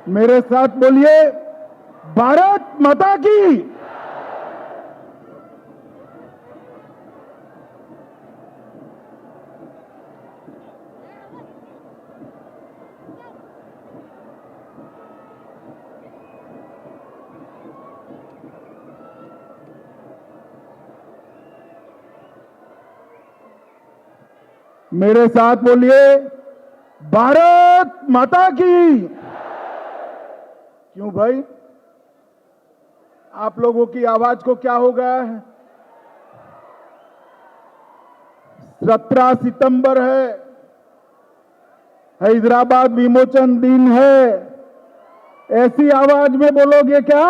मेरे साथ बोलिए, भारत माता की। मेरे साथ बोलिए, भारत माता की। क्यों भाई, आप लोगों की आवाज को क्या हो गया है? 17 सितंबर है, हैदराबाद विमोचन दिन है, ऐसी आवाज में बोलोगे क्या?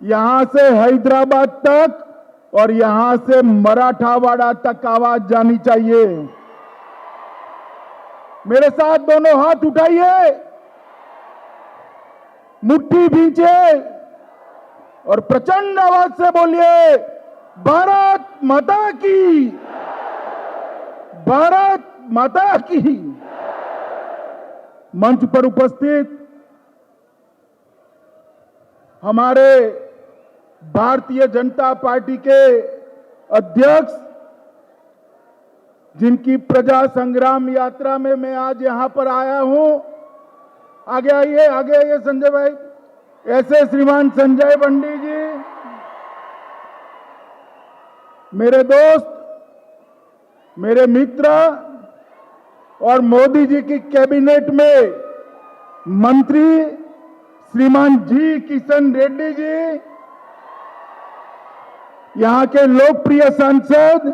यहां से हैदराबाद तक और यहां से मराठावाड़ा तक आवाज जानी चाहिए। मेरे साथ दोनों हाथ उठाइए, मुट्ठी भींचे और प्रचंड आवाज से बोलिए, भारत माता की, भारत माता की। मंच पर उपस्थित हमारे भारतीय जनता पार्टी के अध्यक्ष, जिनकी प्रजा संग्राम यात्रा में मैं आज यहां पर आया हूं, आगे आइए संजय भाई, ऐसे श्रीमान संजय बंडी जी, मेरे दोस्त, मेरे मित्र और मोदी जी की कैबिनेट में मंत्री श्रीमान जी किशन रेड्डी जी, यहां के लोकप्रिय सांसद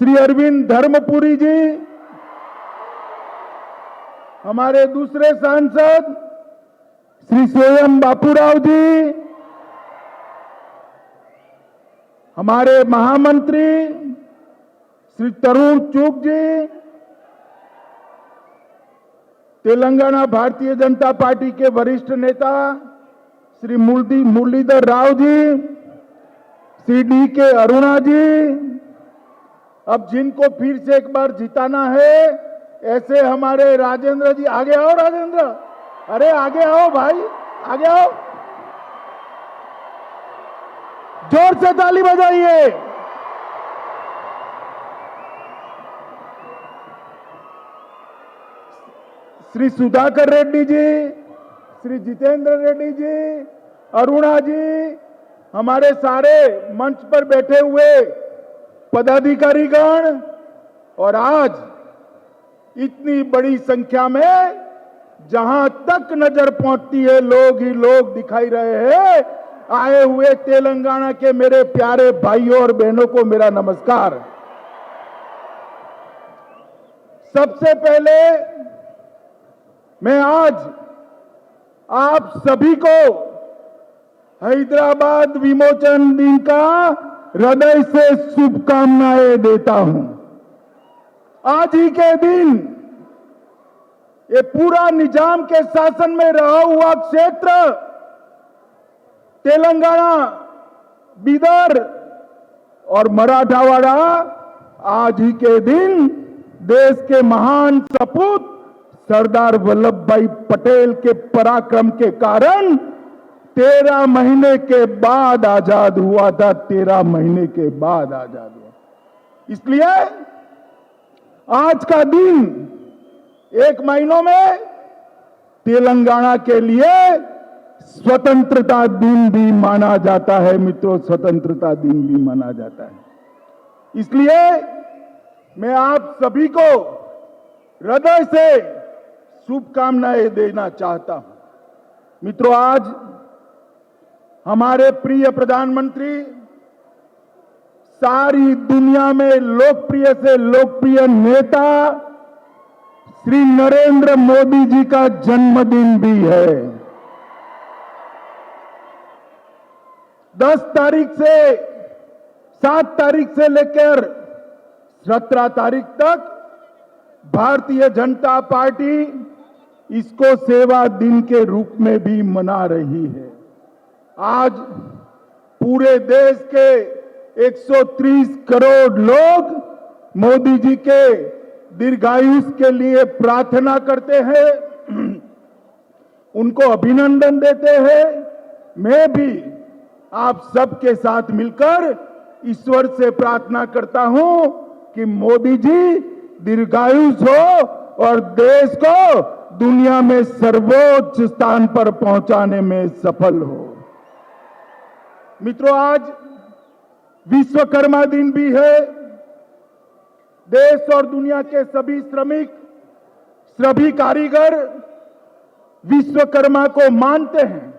श्री अरविंद धर्मपुरी जी, हमारे दूसरे सांसद श्री स्वयं बापूराव जी, हमारे महामंत्री श्री तरुण चुग जी, तेलंगाना भारतीय जनता पार्टी के वरिष्ठ नेता श्री मुरलीधर राव जी, श्री डी के अरुणा जी, अब जिनको फिर से एक बार जिताना है, ऐसे हमारे राजेंद्र जी, आगे आओ राजेंद्र, अरे आगे आओ भाई, आगे आओ, जोर से ताली बजाइए। श्री सुधाकर रेड्डी जी, श्री जितेंद्र रेड्डी जी, अरुणा जी, हमारे सारे मंच पर बैठे हुए पदाधिकारीगण, और आज इतनी बड़ी संख्या में जहां तक नजर पहुंचती है लोग ही लोग दिखाई रहे हैं, आए हुए तेलंगाना के मेरे प्यारे भाइयों और बहनों को मेरा नमस्कार। सबसे पहले मैं आज आप सभी को हैदराबाद विमोचन दिन का हृदय से शुभकामनाएं देता हूं। आज ही के दिन ये पूरा निजाम के शासन में रहा हुआ क्षेत्र तेलंगाना, बीदर और मराठावाड़ा, आज ही के दिन देश के महान सपूत सरदार वल्लभ भाई पटेल के पराक्रम के कारण 13 महीने के बाद आजाद हुआ था, 13 महीने के बाद आजाद हुआ। इसलिए आज का दिन एक महीनों में तेलंगाना के लिए स्वतंत्रता दिन भी माना जाता है मित्रों, स्वतंत्रता दिन भी माना जाता है। इसलिए मैं आप सभी को हृदय से शुभकामनाएं देना चाहता हूं। मित्रों, आज हमारे प्रिय प्रधानमंत्री सारी दुनिया में लोकप्रिय से लोकप्रिय नेता श्री नरेंद्र मोदी जी का जन्मदिन भी है। 10 तारीख से 7 तारीख से लेकर 17 तारीख तक भारतीय जनता पार्टी इसको सेवा दिन के रूप में भी मना रही है। आज पूरे देश के 130 करोड़ लोग मोदी जी के दीर्घायुष के लिए प्रार्थना करते हैं, उनको अभिनंदन देते हैं। मैं भी आप सबके साथ मिलकर ईश्वर से प्रार्थना करता हूं कि मोदी जी दीर्घायुष हो और देश को दुनिया में सर्वोच्च स्थान पर पहुंचाने में सफल हो। मित्रों, आज विश्वकर्मा दिन भी है। देश और दुनिया के सभी श्रमिक, सभी कारीगर विश्वकर्मा को मानते हैं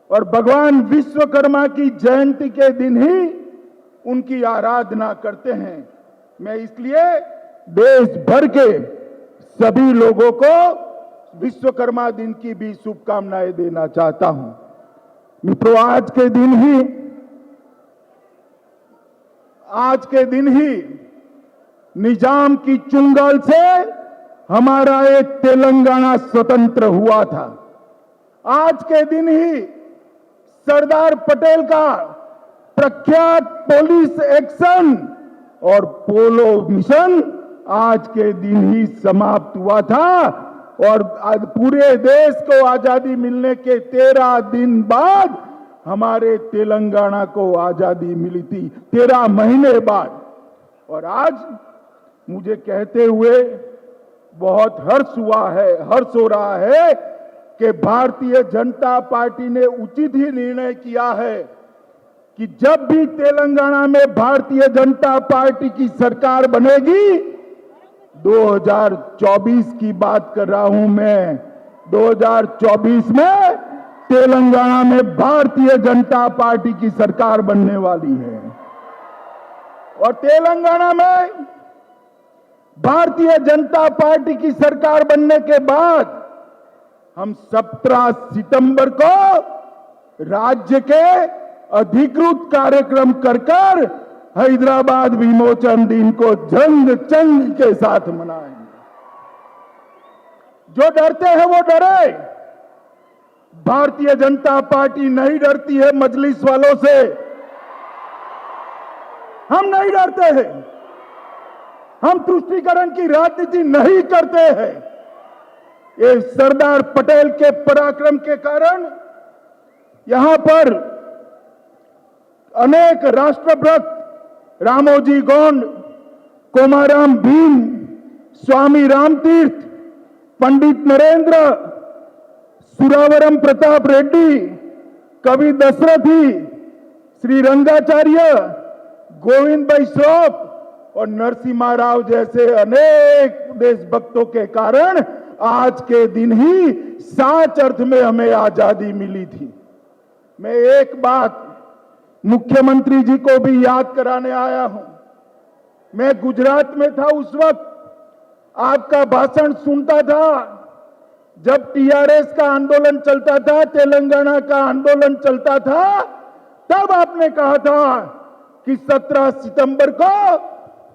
और भगवान विश्वकर्मा की जयंती के दिन ही उनकी आराधना करते हैं। मैं इसलिए देश भर के सभी लोगों को विश्वकर्मा दिन की भी शुभकामनाएं देना चाहता हूं। मित्रों, आज के दिन ही निजाम की चुंगल से हमारा एक तेलंगाना स्वतंत्र हुआ था। आज के दिन ही सरदार पटेल का प्रख्यात पुलिस एक्शन और पोलो मिशन आज के दिन ही समाप्त हुआ था और आज पूरे देश को आजादी मिलने के 13 दिन बाद हमारे तेलंगाना को आजादी मिली थी, 13 महीने बाद। और आज मुझे कहते हुए बहुत हर्ष हो रहा है कि भारतीय जनता पार्टी ने उचित ही निर्णय किया है कि जब भी तेलंगाना में भारतीय जनता पार्टी की सरकार बनेगी, 2024 की बात कर रहा हूं मैं, 2024 में तेलंगाना में भारतीय जनता पार्टी की सरकार बनने वाली है। और तेलंगाना में भारतीय जनता पार्टी की सरकार बनने के बाद हम 17 सितंबर को राज्य के अधिकृत कार्यक्रम कर हैदराबाद विमोचन दिन को जंग चंग के साथ मनाएंगे। जो डरते हैं वो डरे। भारतीय जनता पार्टी नहीं डरती है मजलिस वालों से। हम नहीं डरते हैं। हम तुष्टीकरण की राजनीति नहीं करते हैं। ये सरदार पटेल के पराक्रम के कारण यहां पर अनेक राष्ट्रभक्त रामोजी गोंड, कोमाराम भीम, स्वामी रामतीर्थ, पंडित नरेंद्र, सुरावरम प्रताप रेड्डी, कवि दशरथी, श्री रंगाचार्य, गोविंद भाई श्रॉफ और नरसिम्हा राव जैसे अनेक देशभक्तों के कारण आज के दिन ही सच अर्थ में हमें आजादी मिली थी। मैं एक बात मुख्यमंत्री जी को भी याद कराने आया हूं। मैं गुजरात में था, उस वक्त आपका भाषण सुनता था जब टीआरएस का आंदोलन चलता था, तेलंगाना का आंदोलन चलता था, तब आपने कहा था कि 17 सितंबर को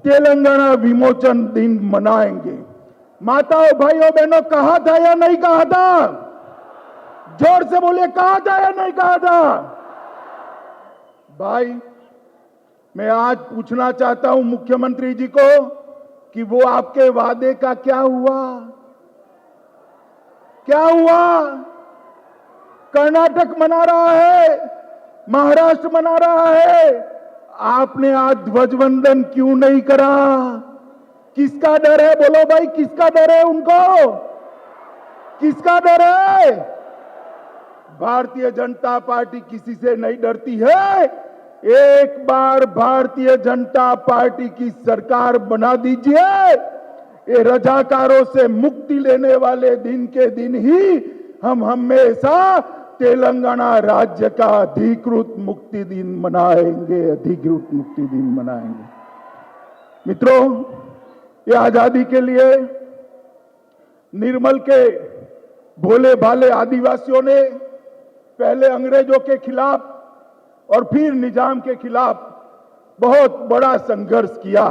तेलंगाना विमोचन दिन मनाएंगे। माताओं, भाइयों, बहनों, कहा था या नहीं कहा था? जोर से बोलिए, कहा था या नहीं कहा था? भाई, मैं आज पूछना चाहता हूं मुख्यमंत्री जी को कि वो आपके वादे का क्या हुआ? क्या हुआ? कर्नाटक मना रहा है, महाराष्ट्र मना रहा है, आपने आज ध्वजवंदन क्यों नहीं करा? किसका डर है? बोलो भाई, किसका डर है उनको? किसका डर है? भारतीय जनता पार्टी किसी से नहीं डरती है। एक बार भारतीय जनता पार्टी की सरकार बना दीजिए, ये रजाकारों से मुक्ति लेने वाले दिन के दिन ही हम हमेशा तेलंगाना राज्य का अधिकृत मुक्ति दिन मनाएंगे, अधिकृत मुक्ति दिन मनाएंगे। मित्रों, ये आजादी के लिए निर्मल के भोले भाले आदिवासियों ने पहले अंग्रेजों के खिलाफ और फिर निजाम के खिलाफ बहुत बड़ा संघर्ष किया।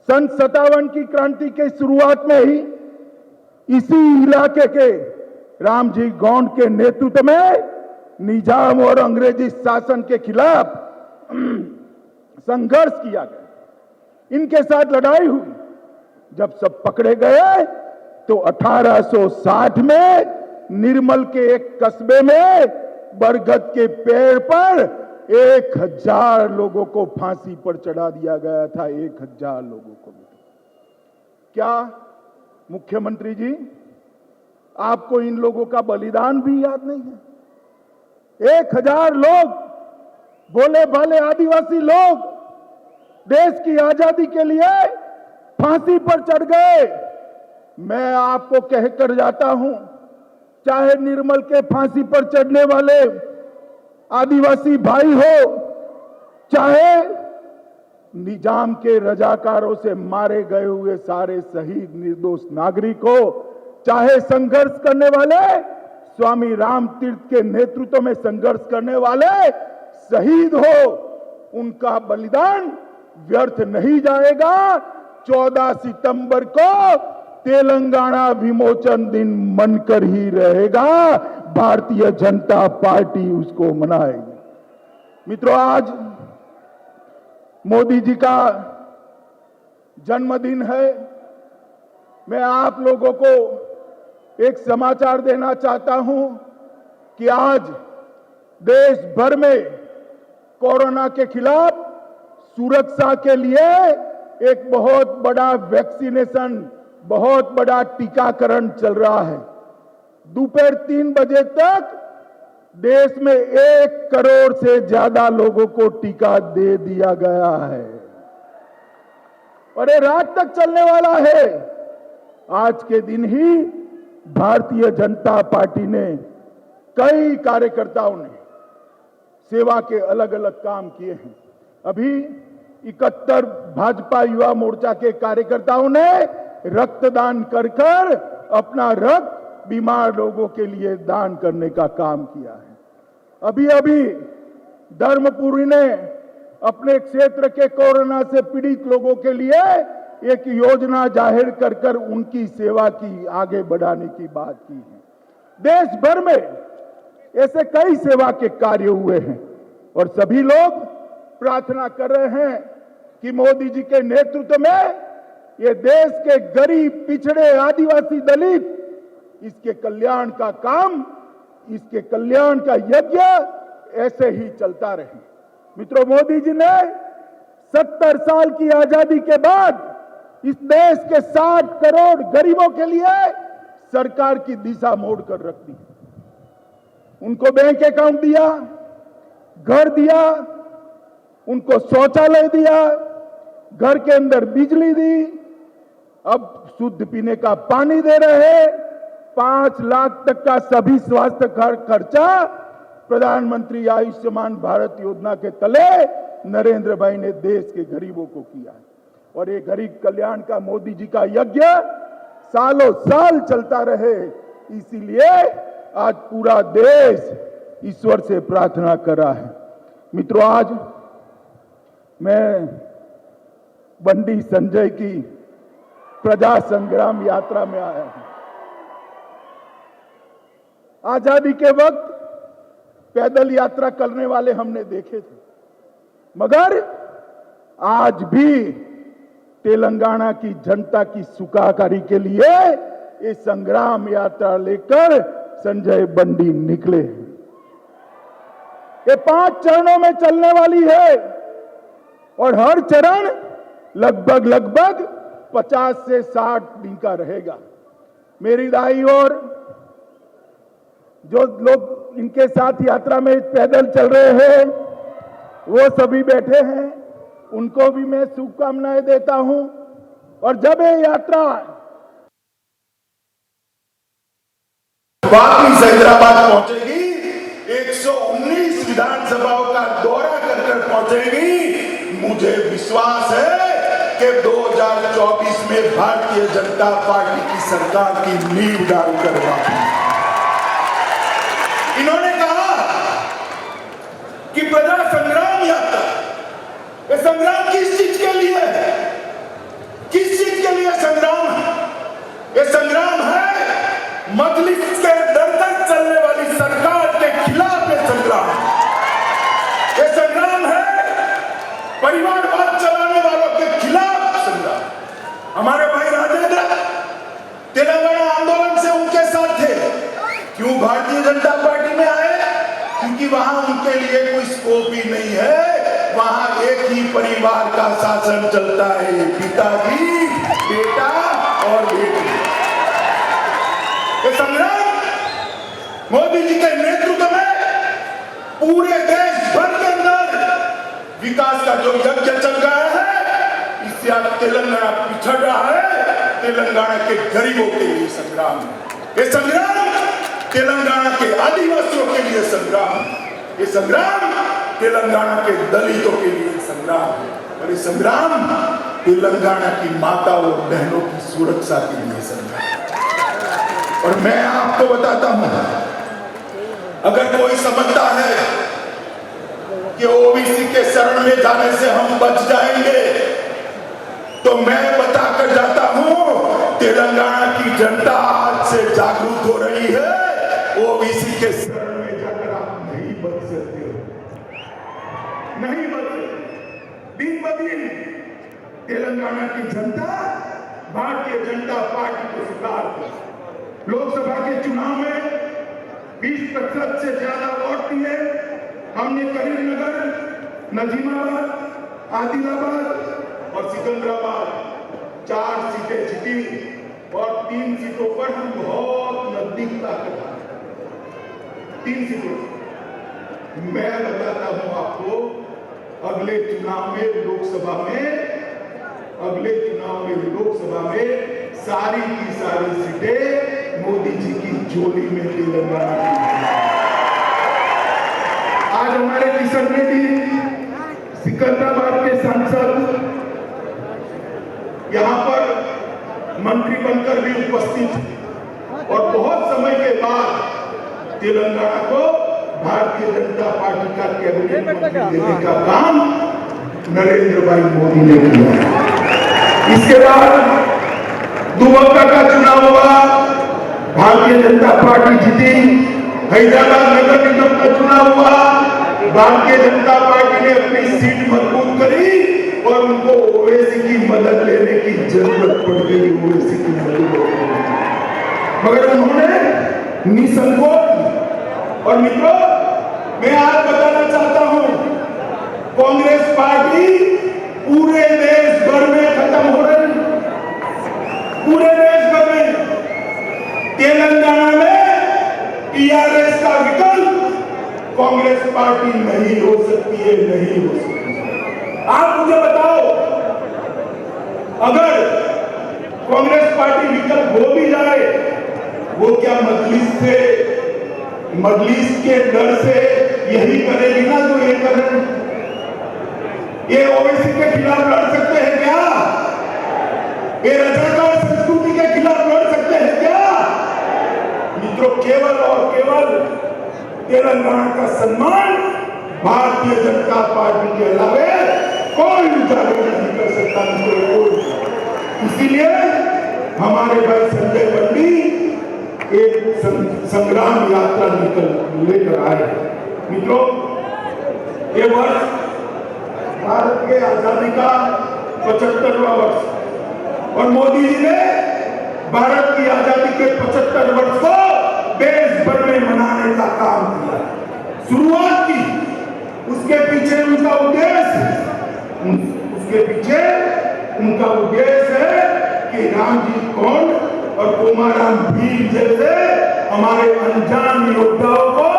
सन 57 की क्रांति के शुरुआत में ही इसी इलाके के रामजी गोंड के नेतृत्व में निजाम और अंग्रेजी शासन के खिलाफ संघर्ष किया गया, इनके साथ लड़ाई हुई। जब सब पकड़े गए तो 1860 में निर्मल के एक कस्बे में बरगद के पेड़ पर 1000 लोगों को फांसी पर चढ़ा दिया गया था। 1000 लोगों को। क्या मुख्यमंत्री जी, आपको इन लोगों का बलिदान भी याद नहीं है? 1000 लोग, भोले भाले आदिवासी लोग, देश की आजादी के लिए फांसी पर चढ़ गए। मैं आपको कहकर जाता हूं, चाहे निर्मल के फांसी पर चढ़ने वाले आदिवासी भाई हो, चाहे निजाम के रजाकारों से मारे गए हुए सारे शहीद निर्दोष नागरिक हो, चाहे संघर्ष करने वाले स्वामी राम तीर्थ के नेतृत्व में संघर्ष करने वाले शहीद हो, उनका बलिदान व्यर्थ नहीं जाएगा। 14 सितंबर को तेलंगाना विमोचन दिन मनकर ही रहेगा। भारतीय जनता पार्टी उसको मनाएगी। मित्रों, आज मोदी जी का जन्मदिन है। मैं आप लोगों को एक समाचार देना चाहता हूं कि आज देश भर में कोरोना के खिलाफ सुरक्षा के लिए एक बहुत बड़ा वैक्सीनेशन, बहुत बड़ा टीकाकरण चल रहा है। दोपहर 3 बजे तक देश में 1 करोड़ से ज्यादा लोगों को टीका दे दिया गया है और ये रात तक चलने वाला है। आज के दिन ही भारतीय जनता पार्टी ने, कई कार्यकर्ताओं ने सेवा के अलग अलग काम किए हैं। अभी 71 भाजपा युवा मोर्चा के कार्यकर्ताओं ने रक्तदान कर अपना रक्त बीमार लोगों के लिए दान करने का काम किया है। अभी अभी धर्मपुरी ने अपने क्षेत्र के कोरोना से पीड़ित लोगों के लिए एक योजना जाहिर कर उनकी सेवा की आगे बढ़ाने की बात की है। देश भर में ऐसे कई सेवा के कार्य हुए हैं और सभी लोग प्रार्थना कर रहे हैं कि मोदी जी के नेतृत्व में ये देश के गरीब, पिछड़े, आदिवासी, दलित, इसके कल्याण का काम, इसके कल्याण का यज्ञ ऐसे ही चलता रहे। मित्रों, मोदी जी ने 70 साल की आजादी के बाद इस देश के 60 करोड़ गरीबों के लिए सरकार की दिशा मोड़ कर रख दी। उनको बैंक अकाउंट दिया, घर दिया, उनको शौचालय दिया, घर के अंदर बिजली दी, अब शुद्ध पीने का पानी दे रहे हैं। 5 लाख तक का सभी स्वास्थ्य खर्चा प्रधानमंत्री आयुष्मान भारत योजना के तले नरेंद्र भाई ने देश के गरीबों को किया है। और ये गरीब कल्याण का मोदी जी का यज्ञ सालों साल चलता रहे, इसीलिए आज पूरा देश ईश्वर से प्रार्थना कर रहा है। मित्रों, आज मैं बंडी संजय की प्रजा संग्राम यात्रा में आया हूं। आजादी के वक्त पैदल यात्रा करने वाले हमने देखे थे, मगर आज भी तेलंगाना की जनता की सुखाकारी के लिए ये संग्राम यात्रा लेकर संजय बंडी निकले। ये 5 चरणों में चलने वाली है और हर चरण लगभग 50 से 60 दिन का रहेगा। मेरी दाई और जो लोग इनके साथ यात्रा में पैदल चल रहे हैं वो सभी बैठे हैं, उनको भी मैं शुभकामनाएं देता हूं। और जब ये यात्रा वापिस हैदराबाद पहुंचेगी, 119 विधानसभाओं का दौरा कर पहुंचेगी, मुझे विश्वास है कि 2024 में भारतीय जनता पार्टी की सरकार की नींव डालकर वापस। इन्होंने कहा कि प्रजा संग्राम यात्रा, ये संग्राम किस चीज के लिए है? किस चीज के लिए संग्राम है? ये संग्राम है मजलिस के दर तक चलने वाली सरकार के खिलाफ ये संग्राम है। ये संग्राम है परिवारवाद चलाने वालों के खिलाफ संग्राम। हमारे भाई राजेंद्र तेलंगाना आंदोलन से उनके साथ थे। क्यों भारतीय जनता पार्टी में आए? क्योंकि वहां उनके लिए कोई स्कोप ही नहीं है। वहां एक ही परिवार का शासन चलता है, पिताजी, बेटा और बेटी। ये संग्राम मोदी जी के नेतृत्व में पूरे देश भर के अंदर विकास का जो यज्ञ चल रहा है, इससे अब तेलंगाना पिछड़ रहा है। तेलंगाना के गरीबों के लिए संग्राम, ये संग्राम तेलंगाना के आदिवासियों के लिए संग्राम, ये संग्राम तेलंगाना के दलितों के लिए संग्राम, और ये संग्राम तेलंगाना की माताओं और बहनों की सुरक्षा के लिए संग्राम। और मैं आपको बताता हूं, अगर कोई समझता है कि ओबीसी के शरण में जाने से हम बच जाएंगे, तो मैं बताकर जाता हूं, तेलंगाना की जनता आज से जागरूक हो रही है। ओबीसी के शरण में जाकर आप नहीं बच सकते हो, नहीं बच सकते। दिन ब दिन तेलंगाना की जनता भारतीय जनता पार्टी को स्वीकार कर लोकसभा के चुनाव में 20% से ज्यादा वोट दिए। हमने करीमनगर, नजीमाबाद, आदिलाबाद और सिकंदराबाद 4 सीटें जीती और 3 सीटों पर हम बहुत नजदीक ताकत आए। 3 सीटों मैं बताता हूं आपको, अगले चुनाव में लोकसभा में सारी की सारी सीटें मोदी जी की झोली में तेलंगाना की। आज हमारे किशन रेड्डी सिकंदराबाद के सांसद यहां पर मंत्री बनकर भी उपस्थित थे और बहुत समय के बाद तेलंगाना को भारतीय जनता पार्टी का कैबिनेट मंत्री देने का काम नरेंद्र भाई मोदी ने किया। इसके बाद दुबका का चुनाव हुआ, भारतीय जनता पार्टी जीती। हैदराबाद नगर निगम का चुनाव हुआ, भारतीय जनता पार्टी ने अपनी सीट मजबूत करी और उनको ओवैसी की मदद लेने की जरूरत पड़ गई। ओवैसी की मदद मगर उन्होंने निसंकोच। और मित्रों, मैं आज बताना चाहता हूं, कांग्रेस पार्टी पूरे देश भर में खत्म हो रही, पूरे देश भर में। तेलंगाना में टीआरएस का विकल्प कांग्रेस पार्टी नहीं हो सकती है, नहीं हो सकती। आप मुझे बताओ, अगर कांग्रेस पार्टी विकल्प हो भी जाए, वो क्या मजलिस के डर से यही करेगी ना जो ये कर रहे हैं? ये ओवैसी के खिलाफ लड़ सकते हैं क्या? ये रजाकार संस्कृति के खिलाफ लड़ सकते हैं क्या? मित्रों, केवल और केवल तेलंगाना का सम्मान भारतीय जनता पार्टी के अलावे कोई उजागर नहीं कर सकता। कोई। इसीलिए हमारे भाई संजय बंडी एक संग्राम यात्रा लेकर आए। मित्रों, ये वर्ष भारत के आजादी का 75वां वर्ष और मोदी जी ने भारत की आजादी के 75 वर्ष को देश भर में मनाने का काम किया, शुरुआत की। उसके पीछे उनका उद्देश्य है कि रामजी कौन और कोमाराम भीम जैसे हमारे अनजान योद्धाओं को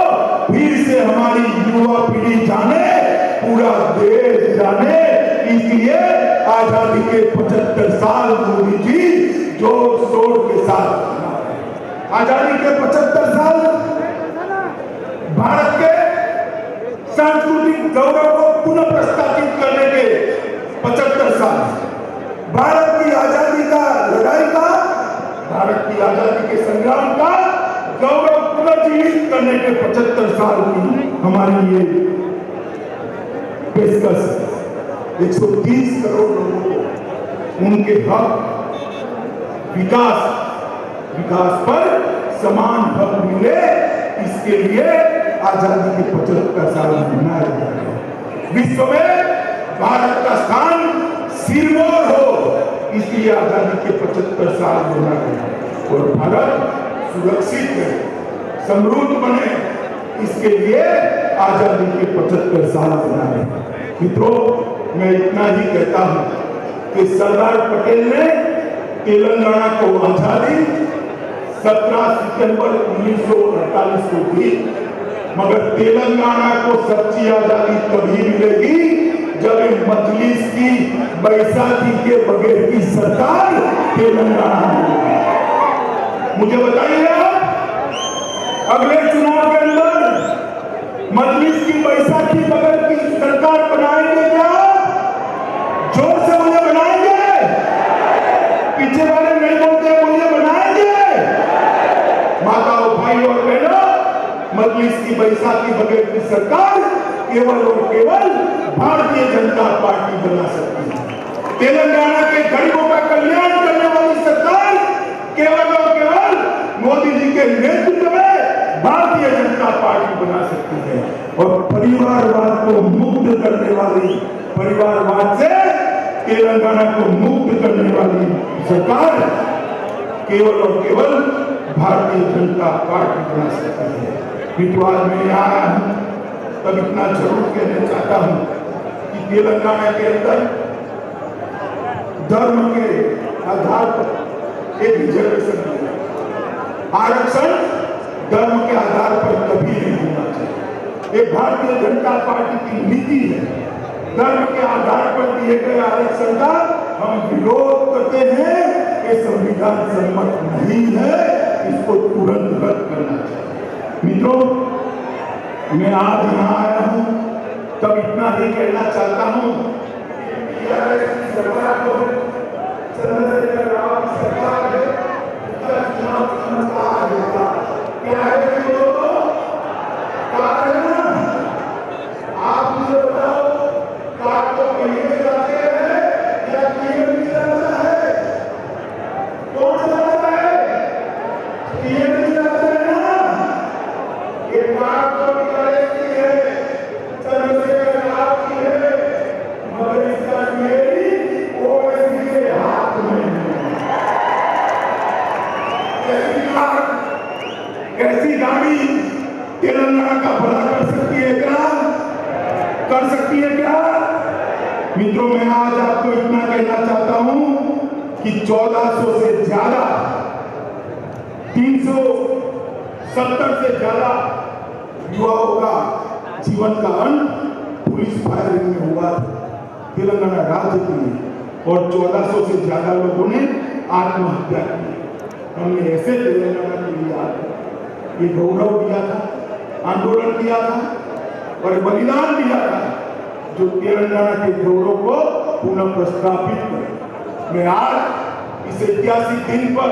फिर से हमारी युवा पीढ़ी जाने, पूरा देश जाने। इसलिए आजादी के 75 साल मोदी जी जोर शोर के साथ, आजादी के 75 साल भारत के सांस्कृतिक गौरव को पुनः प्रस्तावित करने के 75 साल, भारत की आजादी का लड़ाई का, भारत की आजादी के संग्राम का गौरव पुनर्जीवित करने के 75 साल की हमारी ये पेशकश 130 करोड़ लोगों को उनके हक, विकास पर समान हक मिले, इसके लिए आजादी के 75 साल मनाया जा रहा है। विश्व में भारत का स्थान सिरमौर हो, इसलिए आजादी के 75 साल होना है और भारत सुरक्षित है, समृद्ध बने, इसके लिए आजादी के 75 साल होना है। मित्रों, मैं इतना ही कहता हूं कि सरदार पटेल ने तेलंगाना को आजादी 17 सितंबर 1948 को दी, मगर तेलंगाना को सच्ची आजादी तभी मिलेगी जब मजलिस की बैसाखी के बगैर की सरकार तेलंगाना में। मुझे बताइए आप, अगले चुनाव के अंदर मजलिस की बैसाखी बगैर की सरकार बनाएंगे क्या? जोर से मुझे बनाएंगे, पीछे वाले नहीं बोलते, मुझे बनाएंगे। माताओं, भाई और बहनों, मजलिस की बैसाखी बगैर की सरकार केवल और केवल भारतीय जनता पार्टी बना सकती है। तेलंगाना के गरीबों का कल्याण करने वाली सरकार केवल और केवल मोदी जी के नेतृत्व में भारतीय जनता पार्टी बना सकती है। और परिवारवाद को मुक्त करने वाली, परिवारवाद से तेलंगाना को मुक्त करने वाली सरकार केवल और केवल भारतीय जनता पार्टी बना सकती है। विद्वान में यहाँ आया हूं तब इतना जरूर कहना चाहता हूं कि तेलंगाना के अंदर धर्म के आधार पर एक रिजर्वेशन है। आरक्षण धर्म के आधार पर कभी नहीं होना चाहिए। ये भारतीय जनता पार्टी की नीति है। धर्म के आधार पर दिए गए आरक्षण का हम विरोध करते हैं। ये संविधान सम्मत नहीं है, इसको तुरंत रद्द करना चाहिए। मित्रों, मैं आज यहाँ आया हूँ तब इतना ही कहना चाहता हूँ कि सरकार को चंद्रशेखर राव की सरकार है, उसका चुनाव क्या है आप मुझे बताओ, कार को कहीं जाते हैं या टीएम जाता है? कौन जाता है? टीएम जाता है ना। ये कार तो की है, चंद्रशेखर राव की है, मगर इसका मेरी ओवैसी के हाथ में कैसी गाड़ी तेलंगाना का भला कर सकती है क्या? कर सकती है क्या? मित्रों, मैं आज आपको इतना कहना चाहता हूं कि 1400 से ज्यादा, 370 से ज्यादा युवाओं का जीवन का अंत पुलिस फायरिंग में हुआ तेलंगाना राज्य के लिए, और 1400 से ज्यादा लोगों ने आत्महत्या की। हमने ऐसे तेलंगाना के लिए ये गौरव दिया था, आंदोलन किया था और बलिदान दिया था, जो तेलंगाना के गौरव को पुनः प्रस्थापित करे। मैं आज इस ऐतिहासिक दिन पर,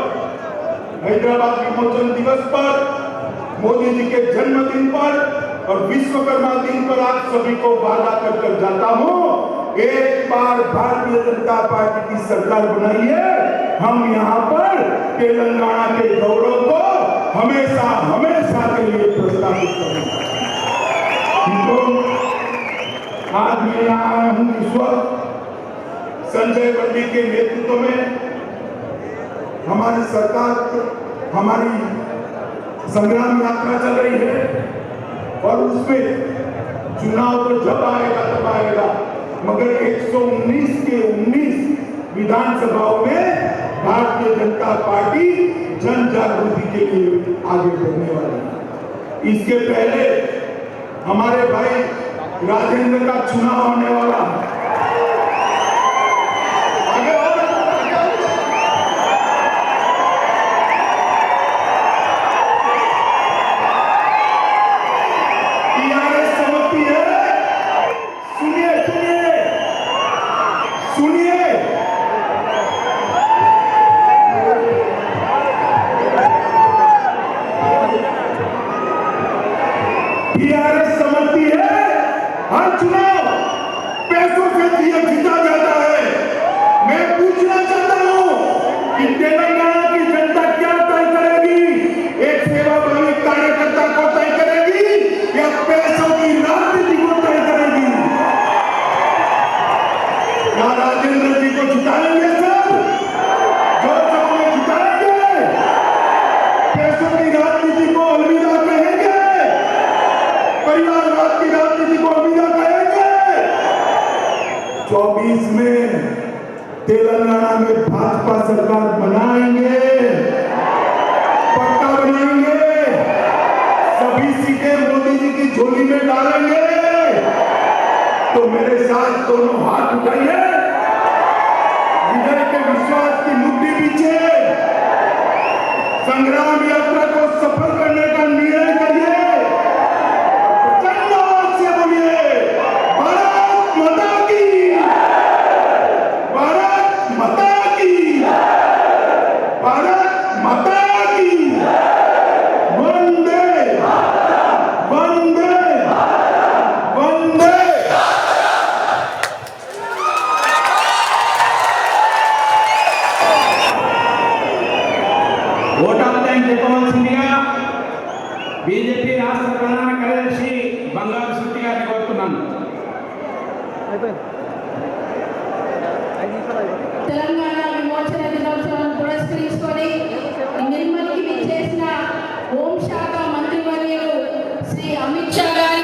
हैदराबाद विमोचन दिवस पर, मोदी जी के जन्मदिन पर और विश्वकर्मा दिन पर आप सभी को वादा कर जाता हूं, एक बार भारतीय जनता पार्टी की सरकार बनाइए, हम यहाँ पर तेलंगाना के गौरव को हमेशा हमेशा के लिए प्रस्तावित करेंगे। आज मैं यहाँ आया हूँ इस वक्त संजय बंडी के नेतृत्व में हमारी सरकार, हमारी संग्राम यात्रा चल रही है और उसमें चुनाव तो जब आएगा तब आएगा, मगर 119 के 19 विधानसभाओं में भारतीय जनता पार्टी जन जागृति के लिए आगे बढ़ने वाली है। इसके पहले हमारे भाई राजेंद्र का चुनाव होने वाला है। टीआरएस समझती है हर चुनाव पैसों क्या राजेंद्र जी को जिताएंगे सर? जो सबने जिताएंगे, पैसों की राजनीति को अलविदा कहेंगे, परिवारवाद की राजनीति को अलविदा कहेंगे। 24 में तेलंगाना में भाजपा सरकार बनाएंगे, पक्का बनाएंगे, सभी सीटें मोदी जी की झोली में डालेंगे। तो मेरे साथ दोनों हाथ उठाइए, विजय के विश्वास की मुट्ठी पीछे संग्राम यात्रा को सफल करने का निर्णय करिए। प्रचंड आवाज से बोलिए, भारत माता की, भारत माता की, भारत माता की। वंदे वंदे वंदे। ఓట్ ఆఫ్ థ్యాంక్ చెప్పవలసిందిగా బీజేపీ రాష్ట్ర ప్రధాన కార్యదర్శి బంగారు సుత్తి గారిని కోరుతున్నాను. తెలంగాణ విమోచన దినోత్సవం పురస్కరించుకొని నిర్మల్కి విచ్చేసిన హోంశాఖ మంత్రివర్యులు శ్రీ అమిత్ షా గారు